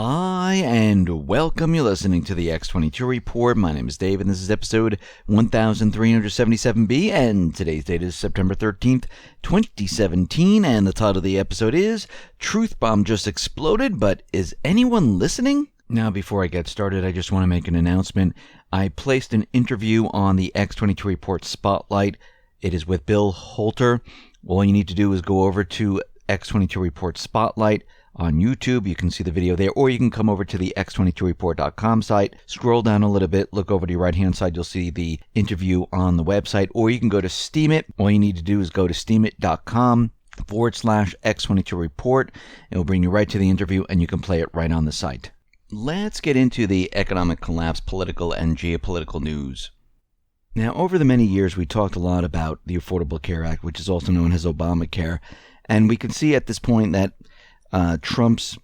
Hi, and welcome. You're listening to the X22 Report. My name is Dave, and this is episode 1377B, and today's date is September 13th, 2017, and the title of the episode is Truth Bomb Just Exploded, but is anyone listening? Now, before I get started, I just want to make an announcement. I placed an interview on the X22 Report Spotlight. It is with Bill Holter. All you need to do is go over to X22 Report Spotlight on YouTube. You can see the video there, or you can come over to the x22report.com site, scroll down a little bit, look over to your right hand side, you'll see the interview on the website, or you can go to Steemit. All you need to do is go to steemit.com/x22report. It will bring you right to the interview, and you can play it right on the site. Let's get into the economic collapse, political and geopolitical news. Now, over the many years, we talked a lot about the Affordable Care Act, which is also known as Obamacare, and we can see at this point that Trump's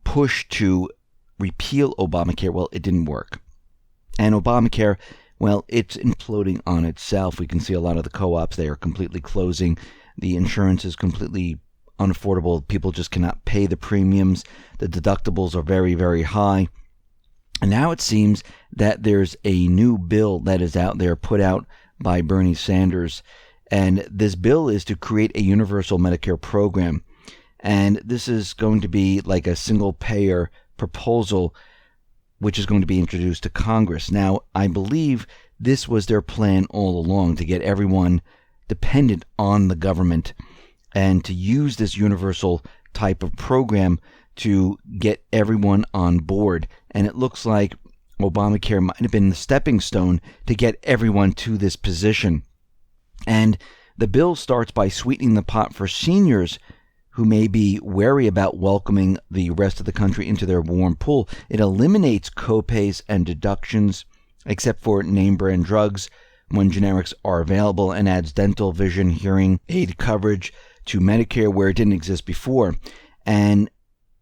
push to repeal Obamacare, well, it didn't work. And Obamacare, well, it's imploding on itself. We can see a lot of the co-ops, they are completely closing. The insurance is completely unaffordable. People just cannot pay the premiums. The deductibles are very, very high. And now it seems that there's a new bill that is out there put out by Bernie Sanders. And this bill is to create a universal Medicare program. And this is going to be like a single-payer proposal, which is going to be introduced to Congress. Now, I believe this was their plan all along, to get everyone dependent on the government and to use this universal type of program to get everyone on board. And it looks like Obamacare might have been the stepping stone to get everyone to this position. And the bill starts by sweetening the pot for seniors who may be wary about welcoming the rest of the country into their warm pool. It eliminates copays and deductions, except for name brand drugs when generics are available, and adds dental, vision, hearing aid coverage to Medicare where it didn't exist before. And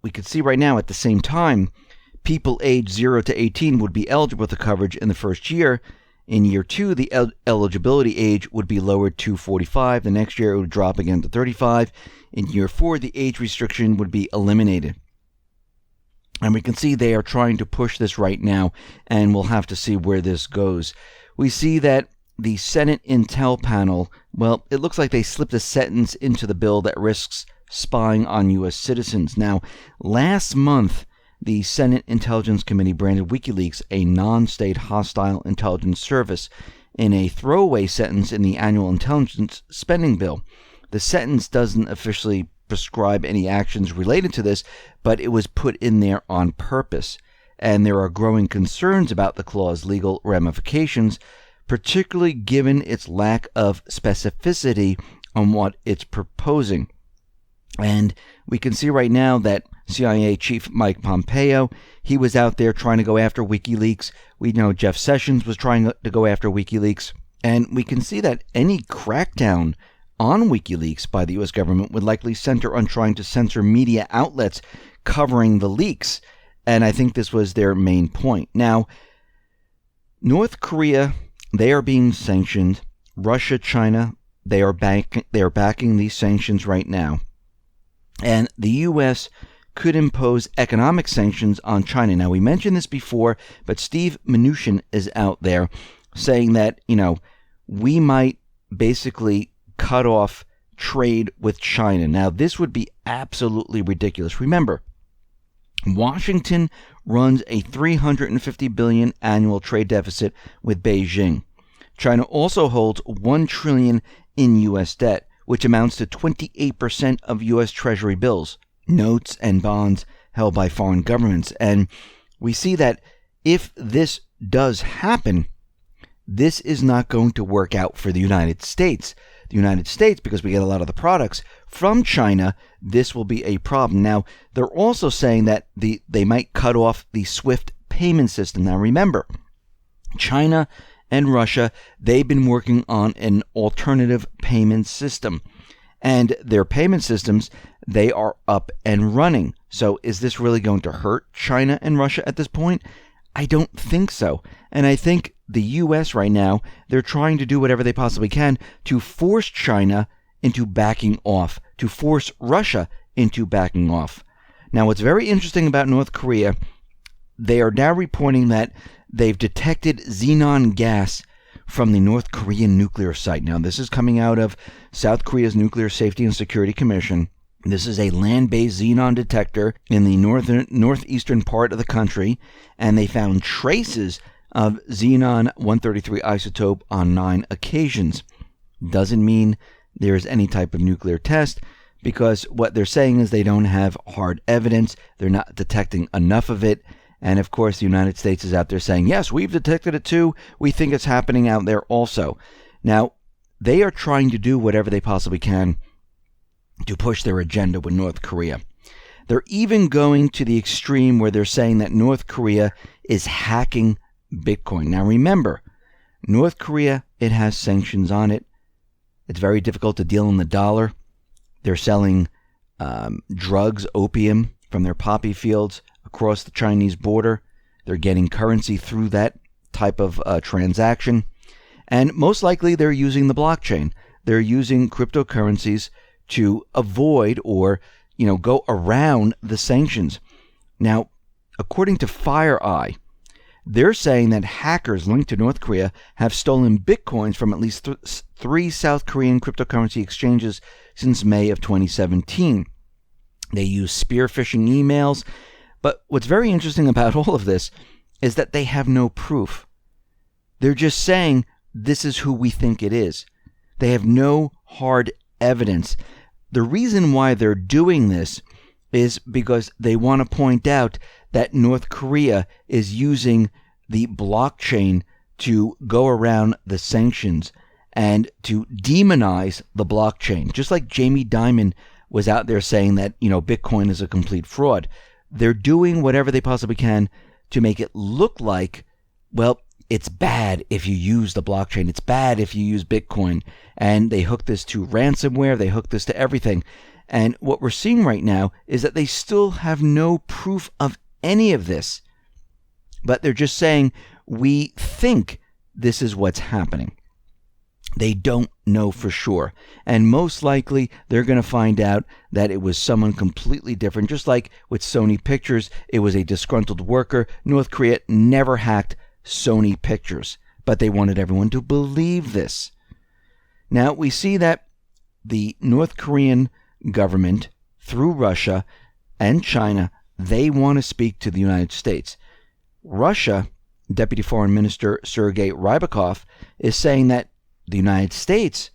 we could see right now at the same time, people aged 0 to 18 would be eligible for coverage in the first year. In year 2, the eligibility age would be lowered to 45. The next year, it would drop again to 35. In year 4, the age restriction would be eliminated. And we can see they are trying to push this right now, and we'll have to see where this goes. We see that the Senate Intel panel, well, it looks like they slipped a sentence into the bill that risks spying on U.S. citizens. Now, last month, the Senate Intelligence Committee branded WikiLeaks a non-state hostile intelligence service in a throwaway sentence in the annual intelligence spending bill. The sentence doesn't officially prescribe any actions related to this, but it was put in there on purpose. And there are growing concerns about the clause's legal ramifications, particularly given its lack of specificity on what it's proposing. And we can see right now that CIA Chief Mike Pompeo, he was out there trying to go after WikiLeaks. We know Jeff Sessions was trying to go after WikiLeaks. And we can see that any crackdown on WikiLeaks by the U.S. government would likely center on trying to censor media outlets covering the leaks. And I think this was their main point. Now, North Korea, they are being sanctioned. Russia, China, they are backing these sanctions right now. And the U.S. could impose economic sanctions on China. Now, we mentioned this before, but Steve Mnuchin is out there saying that, we might basically cut off trade with China. Now, this would be absolutely ridiculous. Remember, Washington runs a $350 billion annual trade deficit with Beijing. China also holds $1 trillion in U.S. debt, which amounts to 28% of U.S. Treasury bills, notes, and bonds held by foreign governments. And we see that if this does happen, this is not going to work out for the United States. The United States, because we get a lot of the products from China, this will be a problem. Now, they're also saying that they might cut off the SWIFT payment system. Now, remember, China and Russia, they've been working on an alternative payment system. And their payment systems, they are up and running. So is this really going to hurt China and Russia at this point? I don't think so. And I think the U.S. right now, they're trying to do whatever they possibly can to force China into backing off, to force Russia into backing off. Now, what's very interesting about North Korea, they are now reporting that they've detected xenon gas from the North Korean nuclear site. Now, this is coming out of South Korea's Nuclear Safety and Security Commission. This is a land-based xenon detector in the northeastern part of the country, and they found traces of xenon-133 isotope on 9 occasions. Doesn't mean there's any type of nuclear test, because what they're saying is they don't have hard evidence. They're not detecting enough of it. And of course, the United States is out there saying, yes, we've detected it too. We think it's happening out there also. Now, they are trying to do whatever they possibly can to push their agenda with North Korea. They're even going to the extreme where they're saying that North Korea is hacking Bitcoin. Now, remember, North Korea, it has sanctions on it. It's very difficult to deal in the dollar. They're selling drugs, opium, from their poppy fields across the Chinese border. They're getting currency through that type of transaction. And most likely they're using the blockchain. They're using cryptocurrencies to avoid or, go around the sanctions. Now, according to FireEye, they're saying that hackers linked to North Korea have stolen bitcoins from at least 3 South Korean cryptocurrency exchanges since May of 2017. They use spear phishing emails. But what's very interesting about all of this is that they have no proof. They're just saying, this is who we think it is. They have no hard evidence. The reason why they're doing this is because they want to point out that North Korea is using the blockchain to go around the sanctions and to demonize the blockchain. Just like Jamie Dimon was out there saying that, Bitcoin is a complete fraud. They're doing whatever they possibly can to make it look like, well, it's bad if you use the blockchain. It's bad if you use Bitcoin. And they hook this to ransomware. They hook this to everything. And what we're seeing right now is that they still have no proof of any of this. But they're just saying, we think this is what's happening. They don't know for sure. And most likely, they're going to find out that it was someone completely different. Just like with Sony Pictures, it was a disgruntled worker. North Korea never hacked Sony Pictures, but they wanted everyone to believe this. Now, we see that the North Korean government, through Russia and China, they want to speak to the United States. Russia, Deputy Foreign Minister Sergei Rybakov, is saying that the United States,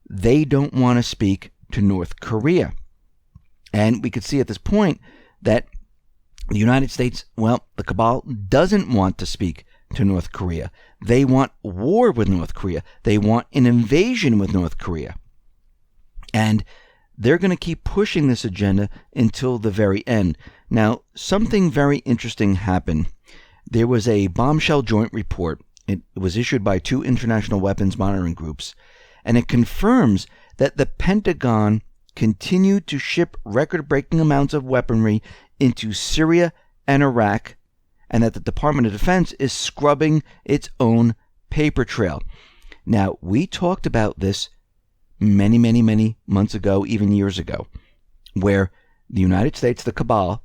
they don't want to speak to North Korea. And we could see at this point that the United States, the cabal doesn't want to speak to North Korea. They want war with North Korea. They want an invasion with North Korea. And they're going to keep pushing this agenda until the very end. Now, something very interesting happened. There was a bombshell joint report. It was issued by 2 international weapons monitoring groups, and it confirms that the Pentagon continued to ship record-breaking amounts of weaponry into Syria and Iraq, and that the Department of Defense is scrubbing its own paper trail. Now, we talked about this many, many, many months ago, even years ago, where the United States, the cabal,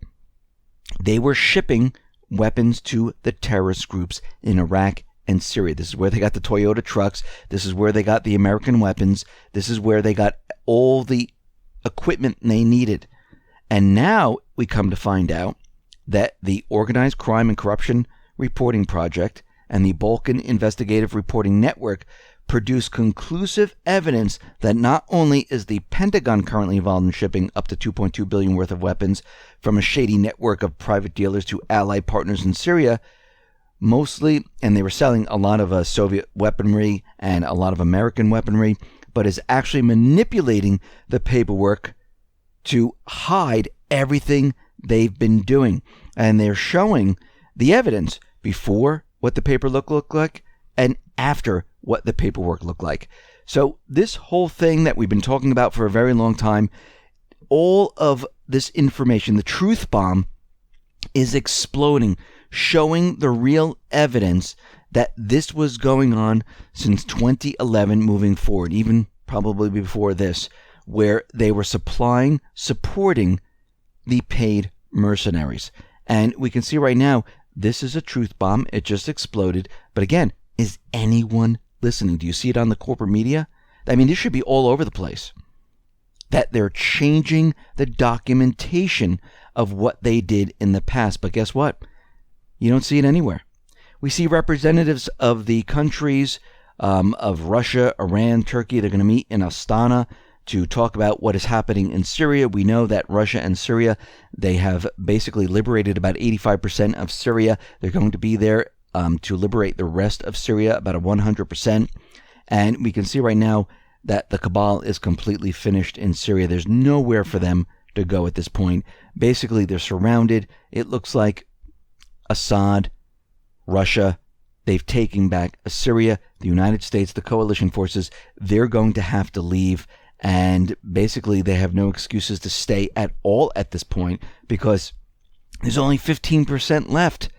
they were shipping weapons to the terrorist groups in Iraq and Syria. This is where they got the Toyota trucks. This is where they got the American weapons. This is where they got all the equipment they needed. And now we come to find out that the Organized Crime and Corruption Reporting Project and the Balkan Investigative Reporting Network produced conclusive evidence that not only is the Pentagon currently involved in shipping up to $2.2 billion worth of weapons from a shady network of private dealers to allied partners in Syria, mostly, and they were selling a lot of Soviet weaponry and a lot of American weaponry, but is actually manipulating the paperwork to hide everything they've been doing. And they're showing the evidence before what the paper looked like and after what the paperwork looked like. So this whole thing that we've been talking about for a very long time, all of this information, the truth bomb, is exploding, showing the real evidence that this was going on since 2011 moving forward, even probably before this, where they were supporting the paid mercenaries. And we can see right now, this is a truth bomb. It just exploded. But again, is anyone listening? Do you see it on the corporate media? I mean, this should be all over the place. That they're changing the documentation of what they did in the past. But guess what? You don't see it anywhere. We see representatives of the countries of Russia, Iran, Turkey. They're going to meet in Astana to talk about what is happening in Syria. We know that Russia and Syria, they have basically liberated about 85% of Syria. They're going to be there to liberate the rest of Syria, about 100%. And we can see right now that the cabal is completely finished in Syria. There's nowhere for them to go at this point. Basically, they're surrounded. It looks like Assad, Russia, they've taken back Syria, the United States, the coalition forces. They're going to have to leave. And basically, they have no excuses to stay at all at this point because there's only 15% left.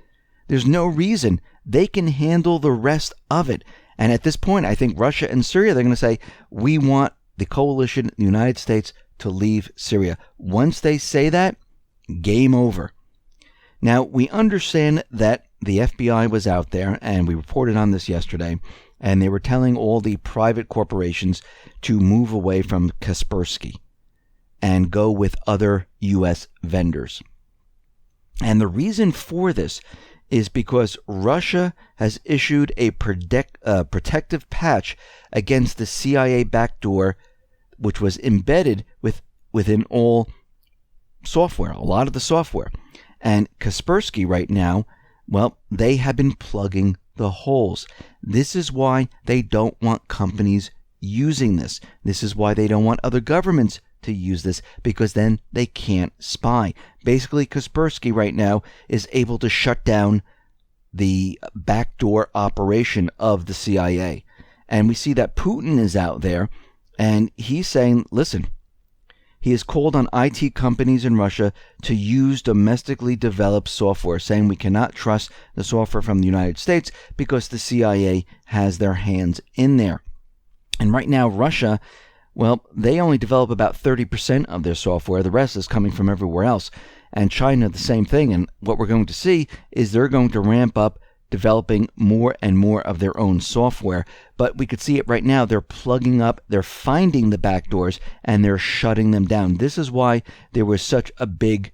There's no reason. They can handle the rest of it. And at this point, I think Russia and Syria, they're going to say, we want the coalition, the United States, to leave Syria. Once they say that, game over. Now, we understand that the FBI was out there, and we reported on this yesterday, and they were telling all the private corporations to move away from Kaspersky and go with other U.S. vendors. And the reason for this is because Russia has issued a protective patch against the CIA backdoor, which was embedded within all software, a lot of the software. And Kaspersky right now, well, they have been plugging the holes. This is why they don't want companies using this. This is why they don't want other governments to use this, because then they can't spy. Basically, Kaspersky right now is able to shut down the backdoor operation of the CIA. And we see that Putin is out there, and he's saying, listen, he has called on IT companies in Russia to use domestically developed software, saying we cannot trust the software from the United States because the CIA has their hands in there. And right now, Russia, well, they only develop about 30% of their software. The rest is coming from everywhere else. And China, the same thing. And what we're going to see is they're going to ramp up developing more and more of their own software. But we could see it right now. They're plugging up, they're finding the backdoors, and they're shutting them down. This is why there was such a big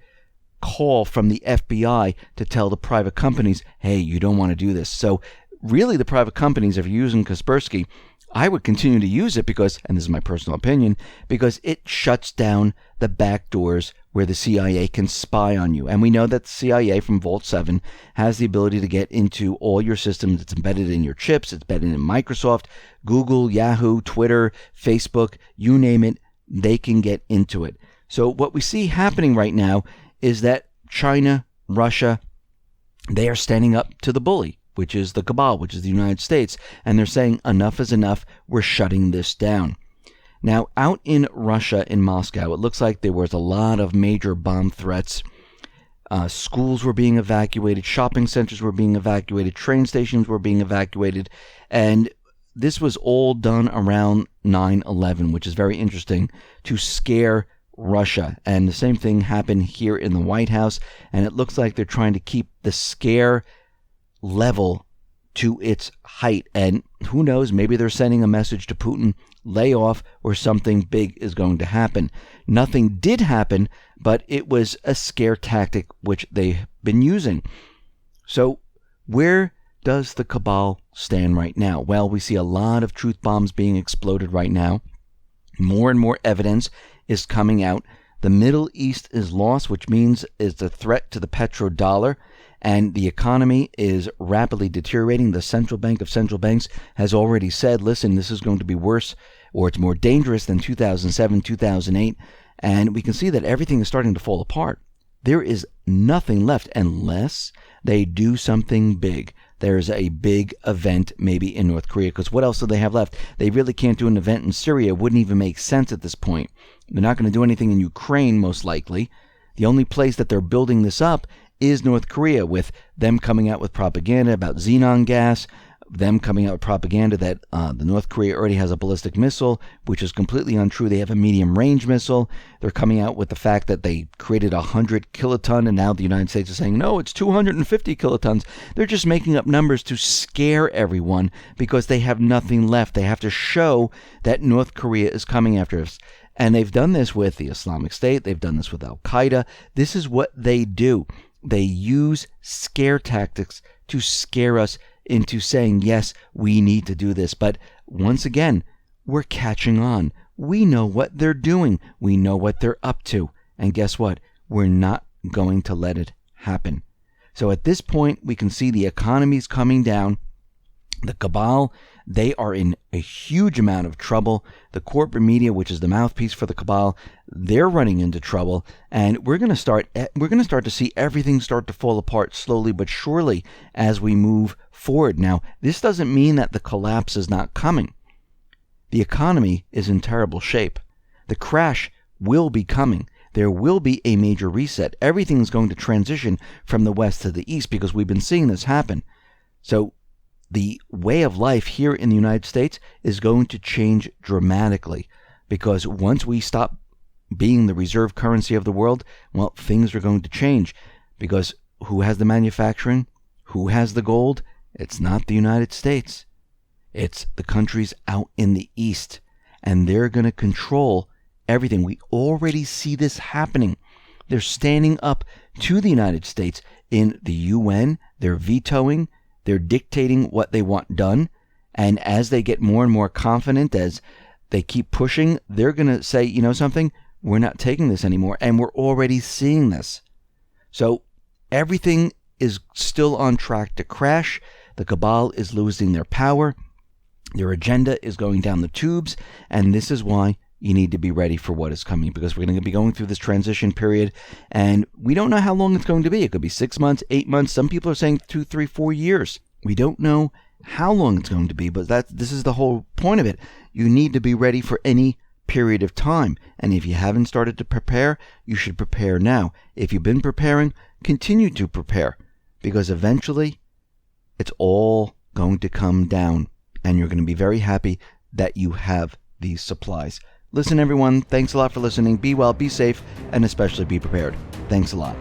call from the FBI to tell the private companies, hey, you don't want to do this. So really, the private companies, if you're using Kaspersky, I would continue to use it because, and this is my personal opinion, because it shuts down the back doors where the CIA can spy on you. And we know that the CIA from Vault 7 has the ability to get into all your systems. It's embedded in your chips. It's embedded in Microsoft, Google, Yahoo, Twitter, Facebook, you name it, they can get into it. So what we see happening right now is that China, Russia, they are standing up to the bully, which is the cabal, which is the United States, and they're saying enough is enough, we're shutting this down. Now, out in Russia, in Moscow, it looks like there was a lot of major bomb threats. Schools were being evacuated, shopping centers were being evacuated, train stations were being evacuated, and this was all done around 9/11, which is very interesting, to scare Russia. And the same thing happened here in the White House, and it looks like they're trying to keep the scare level to its height. And who knows, maybe they're sending a message to Putin, lay off, or something big is going to happen. Nothing did happen, but it was a scare tactic which they've been using. So where does the cabal stand right now? Well, we see a lot of truth bombs being exploded right now. More and more evidence is coming out. The Middle East is lost, which means it's a threat to the petrodollar, and the economy is rapidly deteriorating. The central bank of central banks has already said, listen, this is going to be worse, or it's more dangerous than 2007, 2008, and we can see that everything is starting to fall apart. There is nothing left unless they do something big. There's a big event maybe in North Korea, because what else do they have left? They really can't do an event in Syria. It wouldn't even make sense at this point. They're not going to do anything in Ukraine, most likely. The only place that they're building this up is North Korea, with them coming out with propaganda about xenon gas, them coming out with propaganda that the North Korea already has a ballistic missile, which is completely untrue. They have a medium-range missile. They're coming out with the fact that they created 100 kiloton, and now the United States is saying, no, it's 250 kilotons. They're just making up numbers to scare everyone because they have nothing left. They have to show that North Korea is coming after us. And they've done this with the Islamic State. They've done this with Al-Qaeda. This is what they do. They use scare tactics to scare us into saying, yes, we need to do this. But once again, we're catching on. We know what they're doing. We know what they're up to. And guess what? We're not going to let it happen. So at this point, we can see the economy's coming down. The cabal, they are in a huge amount of trouble. The corporate media, which is the mouthpiece for the cabal, they're running into trouble. And we're going to start to see everything start to fall apart slowly but surely as we move forward. Now, this doesn't mean that the collapse is not coming. The economy is in terrible shape. The crash will be coming. There will be a major reset. Everything is going to transition from the west to the east because we've been seeing this happen. So the way of life here in the United States is going to change dramatically because once we stop being the reserve currency of the world, well, things are going to change because who has the manufacturing? Who has the gold? It's not the United States. It's the countries out in the East, and they're going to control everything. We already see this happening. They're standing up to the United States in the UN. They're vetoing. They're dictating what they want done. And as they get more and more confident, as they keep pushing, they're going to say, you know something? We're not taking this anymore. And we're already seeing this. So everything is still on track to crash. The cabal is losing their power. Their agenda is going down the tubes. And this is why you need to be ready for what is coming, because we're going to be going through this transition period, and we don't know how long it's going to be. It could be 6 months, 8 months. Some people are saying 2, 3, 4 years. We don't know how long it's going to be, but this is the whole point of it. You need to be ready for any period of time, and if you haven't started to prepare, you should prepare now. If you've been preparing, continue to prepare, because eventually it's all going to come down, and you're going to be very happy that you have these supplies. Listen, everyone, thanks a lot for listening. Be well, be safe, and especially be prepared. Thanks a lot.